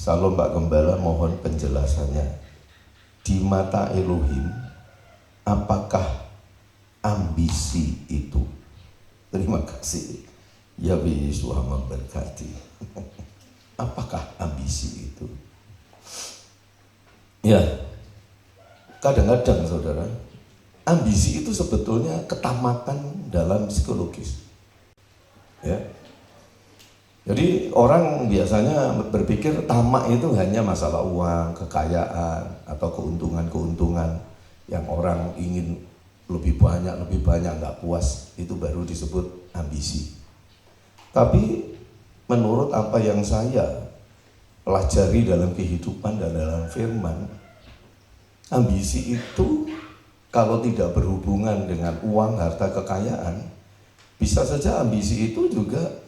Salom Pak Gembala, mohon penjelasannya. Di mata Elohim, apakah ambisi itu? Terima kasih. Ya Yesus memberkati. Apakah ambisi itu? Ya, kadang-kadang saudara, ambisi itu sebetulnya ketamakan dalam psikologis. Ya. Jadi orang biasanya berpikir tamak itu hanya masalah uang, kekayaan, atau keuntungan-keuntungan yang orang ingin lebih banyak, nggak puas, itu baru disebut ambisi. Tapi menurut apa yang saya pelajari dalam kehidupan dan dalam firman, ambisi itu kalau tidak berhubungan dengan uang, harta, kekayaan, bisa saja ambisi itu juga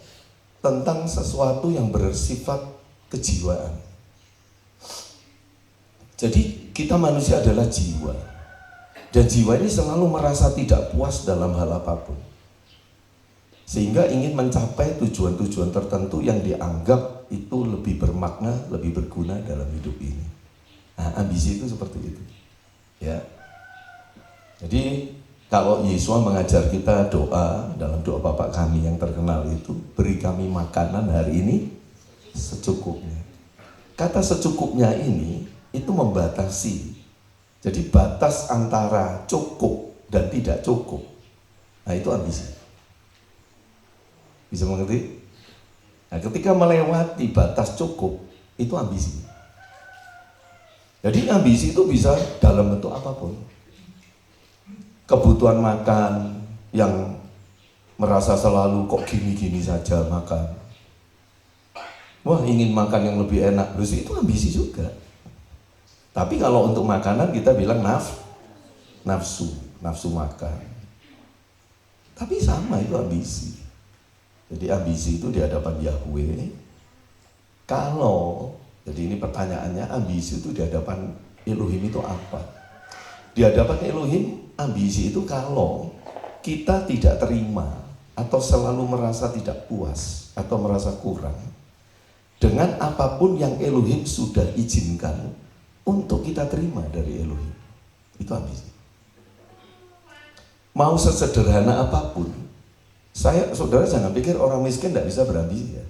tentang sesuatu yang bersifat kejiwaan. Jadi kita manusia adalah jiwa, dan jiwa ini selalu merasa tidak puas dalam hal apapun, sehingga ingin mencapai tujuan-tujuan tertentu yang dianggap itu lebih bermakna, lebih berguna dalam hidup ini. Nah, ambisi itu seperti itu, ya. Jadi kalau Yesus mengajar kita doa, dalam doa Bapa kami yang terkenal itu, beri kami makanan hari ini secukupnya. Kata secukupnya ini itu membatasi. Jadi batas antara cukup dan tidak cukup. Nah, itu ambisi. Bisa mengerti? Nah, ketika melewati batas cukup, itu ambisi. Jadi ambisi itu bisa dalam bentuk apapun. Kebutuhan makan yang merasa selalu kok gini-gini saja makan. Wah, ingin makan yang lebih enak, terus itu ambisi juga. Tapi kalau untuk makanan kita bilang nafsu makan. Tapi sama, itu ambisi. Jadi ambisi itu di hadapan Yahweh. Kalau, jadi ini pertanyaannya, ambisi itu di hadapan Elohim itu apa? Di hadapan Elohim, ambisi itu kalau kita tidak terima atau selalu merasa tidak puas atau merasa kurang dengan apapun yang Elohim sudah izinkan untuk kita terima dari Elohim, itu ambisi. Mau sesederhana apapun, saudara jangan pikir orang miskin tidak bisa berambisi ya.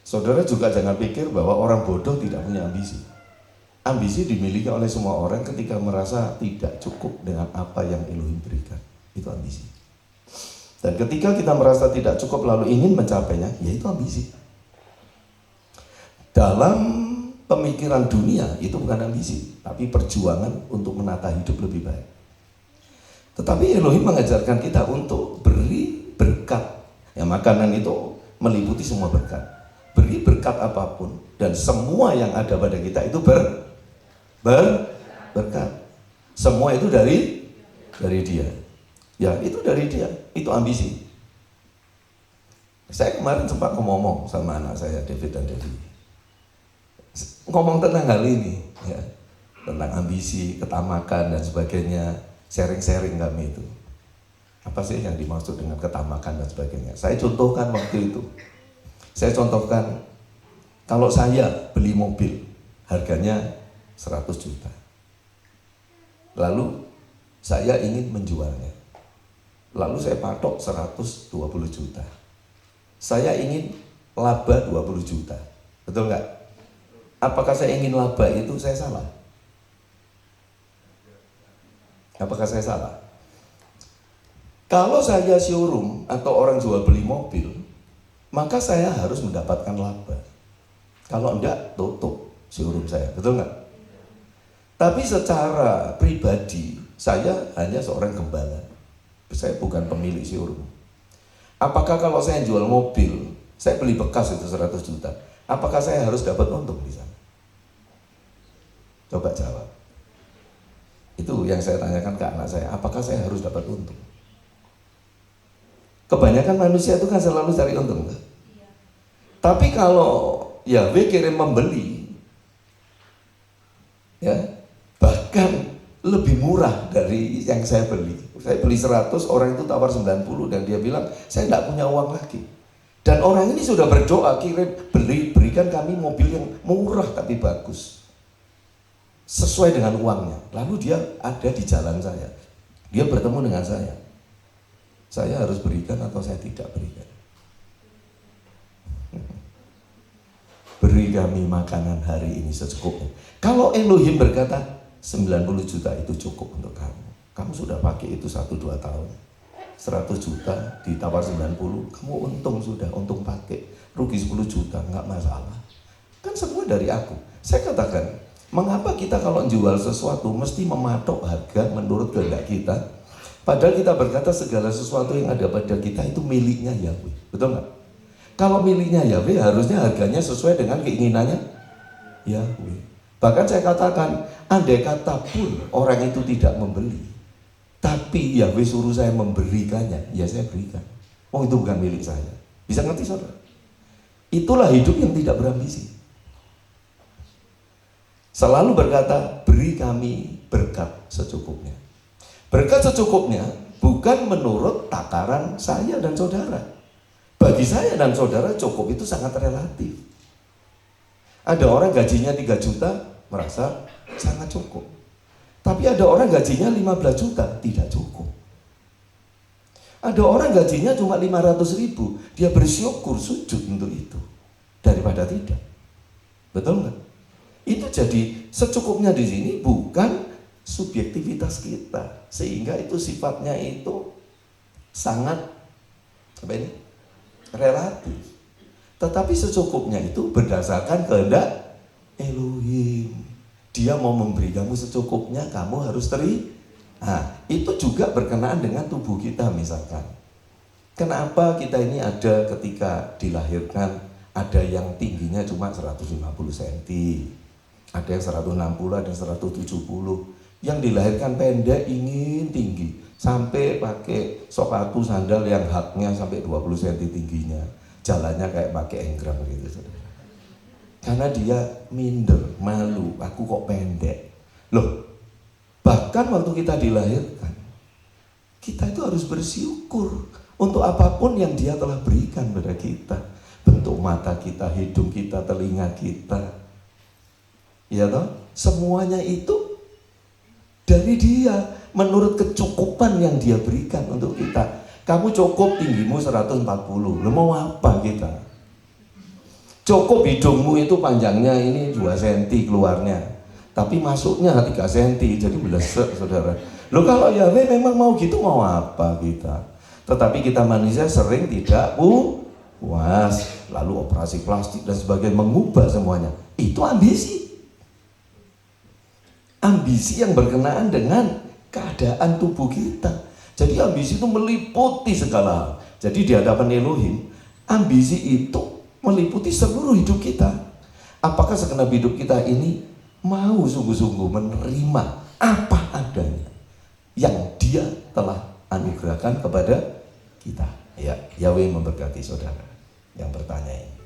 Saudara juga jangan pikir bahwa orang bodoh tidak punya ambisi. Ambisi dimiliki oleh semua orang ketika merasa tidak cukup dengan apa yang Elohim berikan. Itu ambisi. Dan ketika kita merasa tidak cukup lalu ingin mencapainya, ya itu ambisi. Dalam pemikiran dunia itu bukan ambisi, tapi perjuangan untuk menata hidup lebih baik. Tetapi Elohim mengajarkan kita untuk beri berkat. Ya, makanan itu meliputi semua berkat. Beri berkat apapun, dan semua yang ada pada kita itu berkat. Semua itu dari dia. Ya, itu dari dia. Itu ambisi. Saya kemarin sempat ngomong sama anak saya, David dan Devi. Ngomong tentang hal ini, ya. Tentang ambisi, ketamakan dan sebagainya. Sharing-sharing kami itu. Apa sih yang dimaksud dengan ketamakan dan sebagainya? Saya contohkan waktu itu. Saya contohkan, kalau saya beli mobil, harganya 100 juta. Lalu saya ingin menjualnya. Lalu saya patok 120 juta. Saya ingin laba 20 juta. Betul nggak? Apakah saya ingin laba itu saya salah? Apakah saya salah? Kalau saya showroom atau orang jual beli mobil, maka saya harus mendapatkan laba. Kalau enggak, tutup showroom saya. Betul nggak? Tapi secara pribadi, saya hanya seorang gembala. Saya bukan pemilik showroom. Apakah kalau saya jual mobil, saya beli bekas itu 100 juta, apakah saya harus dapat untung di sana? Coba jawab. Itu yang saya tanyakan ke anak saya, apakah saya harus dapat untung? Kebanyakan manusia itu kan selalu cari untung, kan? Tapi kalau Yahweh kirim membeli, ya, bahkan lebih murah dari yang saya beli. Saya beli 100, orang itu tawar 90 dan dia bilang, saya tidak punya uang lagi. Dan orang ini sudah berdoa, berikan berikan kami mobil yang murah tapi bagus, sesuai dengan uangnya. Lalu dia ada di jalan saya, dia bertemu dengan saya harus berikan atau saya tidak berikan? Beri kami makanan hari ini secukupnya. Kalau Elohim berkata 90 juta itu cukup untuk kamu, kamu sudah pakai itu 1-2 tahun, 100 juta ditawar 90, kamu untung sudah, untung pakai, rugi 10 juta, nggak masalah. Kan semua dari aku. Saya katakan, mengapa kita kalau jual sesuatu mesti mematok harga menurut kehendak kita, padahal kita berkata segala sesuatu yang ada pada kita itu miliknya Yahweh, betul nggak? Kalau miliknya Yahweh harusnya harganya sesuai dengan keinginannya Yahweh. Bahkan saya katakan, andai kata pun orang itu tidak membeli, tapi Yahweh suruh saya memberikannya, ya saya berikan. Oh, itu bukan milik saya. Bisa ngerti saudara? Itulah hidup yang tidak berambisi. Selalu berkata, beri kami berkat secukupnya. Berkat secukupnya bukan menurut takaran saya dan saudara. Bagi saya dan saudara cukup itu sangat relatif. Ada orang gajinya 3 juta merasa sangat cukup. Tapi ada orang gajinya 15 juta tidak cukup. Ada orang gajinya cuma 500 ribu, dia bersyukur sujud untuk itu daripada tidak. Betul nggak? Itu jadi secukupnya di sini bukan subjektivitas kita, sehingga itu sifatnya itu sangat apa ini? Relatif. Tetapi secukupnya itu berdasarkan kehendak Elohim. Dia mau memberi kamu secukupnya, kamu harus terima. Nah, itu juga berkenaan dengan tubuh kita misalkan. Kenapa kita ini ada ketika dilahirkan, ada yang tingginya cuma 150 cm, ada yang 160, ada yang 170. Yang dilahirkan pendek ingin tinggi, sampai pakai sepatu sandal yang haknya sampai 20 cm tingginya, jalannya kayak pakai enggrang gitu saudara. Karena dia minder, malu, aku kok pendek. Loh, bahkan waktu kita dilahirkan, kita itu harus bersyukur untuk apapun yang dia telah berikan pada kita. Bentuk mata kita, hidung kita, telinga kita, ya toh, semuanya itu dari dia, menurut kecukupan yang dia berikan untuk kita. Kamu cukup tinggimu 140, lo mau apa kita? Cukup hidungmu itu panjangnya ini 2 cm keluarnya, tapi masuknya 3 cm, jadi belesek saudara. Lo kalau Yahweh memang mau gitu, mau apa kita? Tetapi kita manusia sering tidak puas, lalu operasi plastik dan sebagainya, mengubah semuanya. Itu ambisi. Ambisi yang berkenaan dengan keadaan tubuh kita. Jadi ambisi itu meliputi segala hal. Jadi di hadapan Elohim, ambisi itu meliputi seluruh hidup kita. Apakah segenap hidup kita ini mau sungguh-sungguh menerima apa adanya yang dia telah anugerahkan kepada kita? Ya, Yahweh memberkati saudara yang bertanya ini.